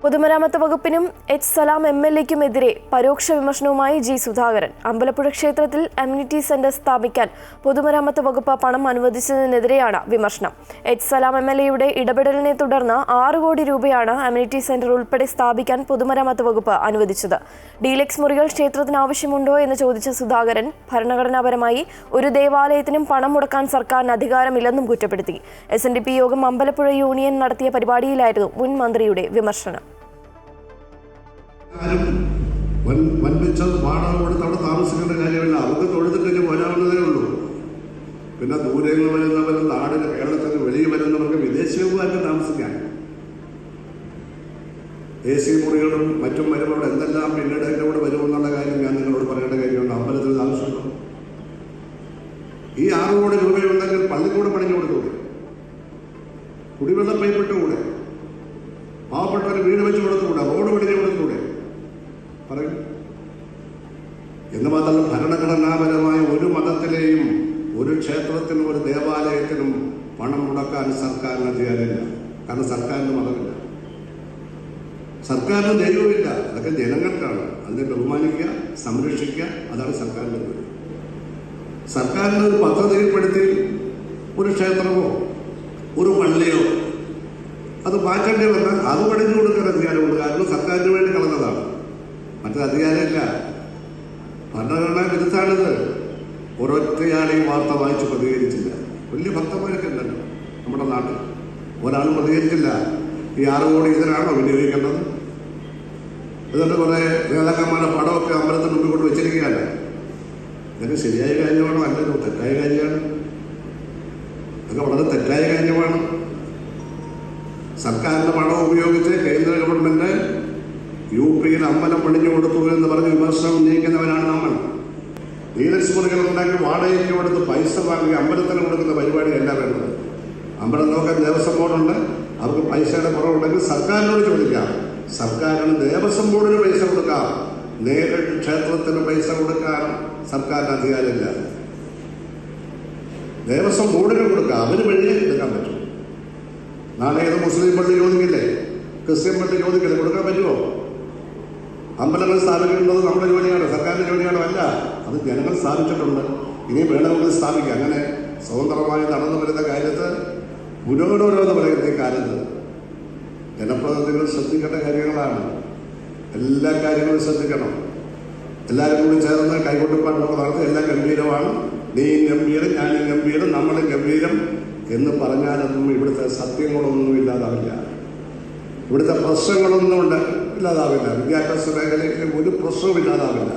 പൊതുമരാമത്ത് വകുപ്പിനും എച്ച് സലാം എംഎൽഎക്കുമെതിരെ പരോക്ഷ വിമർശനവുമായി ജി സുധാകരൻ. അമ്പലപ്പുഴ ക്ഷേത്രത്തിൽ അമ്യൂണിറ്റി സെന്റർ സ്ഥാപിക്കാൻ പൊതുമരാമത്ത് വകുപ്പ് പണം അനുവദിച്ചതിനെതിരെയാണ് വിമർശനം. എച്ച് സലാം എംഎൽഎയുടെ ഇടപെടലിനെ തുടർന്ന് 6 കോടി രൂപയാണ് അമ്യൂണിറ്റി സെന്റർ ഉൾപ്പെടെ സ്ഥാപിക്കാൻ പൊതുമരാമത്ത് വകുപ്പ് അനുവദിച്ചത്. ഡീലക്സ് മുറികൾ ക്ഷേത്രത്തിന് ആവശ്യമുണ്ടോ എന്ന് ചോദിച്ച സുധാകരൻ, ഭരണഘടനാപരമായി ഒരു ദേവാലയത്തിനും പണം മുടക്കാൻ സർക്കാരിന് അധികാരമില്ലെന്നും കുറ്റപ്പെടുത്തി. SNDP യോഗം അമ്പലപ്പുഴ യൂണിയൻ നടത്തിയ പരിപാടിയിലായിരുന്നു മുൻ മന്ത്രിയുടെ വിമർശനം. വൻപിച്ച വാടക കൊടുത്ത് അവിടെ താമസിക്കേണ്ട കാര്യമില്ല. അവർക്ക് തൊഴുതിട്ടൊക്കെ വരാവുന്നതേ ഉള്ളൂ. പിന്നെ ദൂരങ്ങൾ വരുന്നവരും നാടിന് കേരളത്തിന് വെളിയിൽ വരുന്നവർക്ക് വിദേശികൾക്ക് താമസിക്കാൻ AC മുറികളും മറ്റും വരുമ്പോൾ എന്തെല്ലാം പിന്നീട് എൻ്റെ കൂടെ വരുമെന്നുള്ള കാര്യം ഞാൻ നിങ്ങളോട് പറയേണ്ട കാര്യമുണ്ട്. അമ്പലത്തിൽ താമസിക്കുന്നു. ഈ 6 കോടി രൂപയുണ്ടെങ്കിൽ പള്ളിക്കൂടെ പണിഞ്ഞു കൊടുത്തൂടെ? കുടിവെള്ളം പൈപ്പിട്ടുകൂടെ? പാവപ്പെട്ടവന് വീട് വെച്ച് കൊടുത്തുകൂടെ? റോഡ് പണിഞ്ഞു കൊടുത്തുകൂടെ? പറയും. എന്ന് മാത്രമല്ല, ഭരണഘടനാപരമായ ഒരു മതത്തിലെയും ഒരു ക്ഷേത്രത്തിനും ഒരു ദേവാലയത്തിനും പണം മുടക്കാൻ സർക്കാരിന് അധികാരമില്ല. കാരണം സർക്കാരിന് മതമില്ല, സർക്കാരിന് ദൈവമില്ല. അതൊക്കെ ജനങ്ങൾക്കാണ്. അതിനെ ബഹുമാനിക്കുക, സംരക്ഷിക്കുക, അതാണ് സർക്കാരിൻ്റെ ജോലി. സർക്കാരിന് ഒരു പദ്ധതിയിൽപ്പെടുത്തി ഒരു ക്ഷേത്രമോ ഒരു പള്ളിയോ അത് മാറ്റേണ്ടി വന്നാൽ അത് പണിഞ്ഞു കൊടുക്കാൻ അധികാരമുണ്ട്. കാരണം സർക്കാരിന് വേണ്ടി കളഞ്ഞതാണ്, മറ്റൊരു അധികാരമില്ല. ഭരണഘടനാ വിരുദ്ധാണിത്. ഒരൊറ്റയാളെ ഈ വാർത്ത വായിച്ച് പ്രതികരിച്ചില്ല. വലിയ ഭക്തന്മാരൊക്കെ ഉണ്ടല്ലോ നമ്മുടെ നാട്ടിൽ, ഒരാളും പ്രതികരിച്ചില്ല. ഈ 6 കോടി ഇതിനാണോ വിനിയോഗിക്കേണ്ടത്? എന്നിട്ട് കുറേ നേതാക്കന്മാരുടെ പടമൊക്കെ അമ്പലത്തിന് മുമ്പിൽ കൊണ്ട് വെച്ചിരിക്കുകയല്ല. ഇതൊക്കെ ശരിയായ കാര്യമാണോ? അല്ലല്ലോ, തെറ്റായ കാര്യമാണ്. ഇതൊക്കെ വളരെ തെറ്റായ കാര്യമാണ്. സർക്കാരിൻ്റെ പണം ഉപയോഗിച്ച് കേന്ദ്ര ഗവൺമെന്റ് UP-യിൽ അമ്പലം പണിഞ്ഞു കൊടുത്തു എന്ന് പറഞ്ഞ് വിമർശനം ഉന്നയിക്കുന്നവരാണ് നമ്മൾ. ഡീലക്സ് മുറികൾ ഉണ്ടാക്കി വാടകയ്ക്ക് കൊടുത്ത് പൈസ വാങ്ങി അമ്പലത്തിന് കൊടുക്കുന്ന പരിപാടിയല്ല വേണ്ടത്. അമ്പലം നോക്കാൻ ദേവസ്വം ബോർഡുണ്ട്. അവർക്ക് പൈസയുടെ കുറവുണ്ടെങ്കിൽ സർക്കാരിനോട് ചോദിക്കാം. സർക്കാരിന് ദേവസ്വം ബോർഡിന് പൈസ കൊടുക്കാം. നേരിട്ട് ക്ഷേത്രത്തിന് പൈസ കൊടുക്കാൻ സർക്കാരിന് അധികാരമില്ല. ദേവസ്വം ബോർഡിന് കൊടുക്കാം. അവന് വഴിയേ എടുക്കാൻ പറ്റും. നാളെ ഏത് മുസ്ലിം പള്ളി ചോദിക്കില്ലേ, ക്രിസ്ത്യൻ പള്ളി ചോദിക്കില്ലേ, കൊടുക്കാൻ പറ്റുമോ? അമ്പലങ്ങൾ സ്ഥാപിക്കേണ്ടത് നമ്മുടെ ജോലിയാണ്, സർക്കാരിൻ്റെ ജോലിയാണോ? അല്ല, അത് ജനങ്ങൾ സ്ഥാപിച്ചിട്ടുണ്ട്. ഇനി വേണമെങ്കിൽ സ്ഥാപിക്കുക. അങ്ങനെ സ്വതന്ത്രമായി നടന്നു വരുന്ന കാര്യത്ത് പുരോഗമനമെന്ന് പറയുന്ന ഈ കാലത്ത് ജനപ്രതിനിധികൾ ശ്രദ്ധിക്കേണ്ട കാര്യങ്ങളാണ്. എല്ലാ കാര്യങ്ങളും ശ്രദ്ധിക്കണം. എല്ലാവരും കൂടി ചേർന്ന് കൈകൊട്ടിപ്പാട് നമുക്ക് നടത്തി എല്ലാം ഗംഭീരമാണ്. നീയും ഗംഭീരം, ഞാനും ഗംഭീരം, നമ്മളും ഗംഭീരം എന്ന് പറഞ്ഞാലൊന്നും ഇവിടുത്തെ സത്യങ്ങളൊന്നും ഇല്ലാതാവില്ല. ഇവിടുത്തെ പ്രശ്നങ്ങളൊന്നും ഇല്ലാതാവില്ല. വിദ്യാഭ്യാസ മേഖലയിൽ ഒരു പ്രശ്നവും ഇല്ലാതാവില്ല.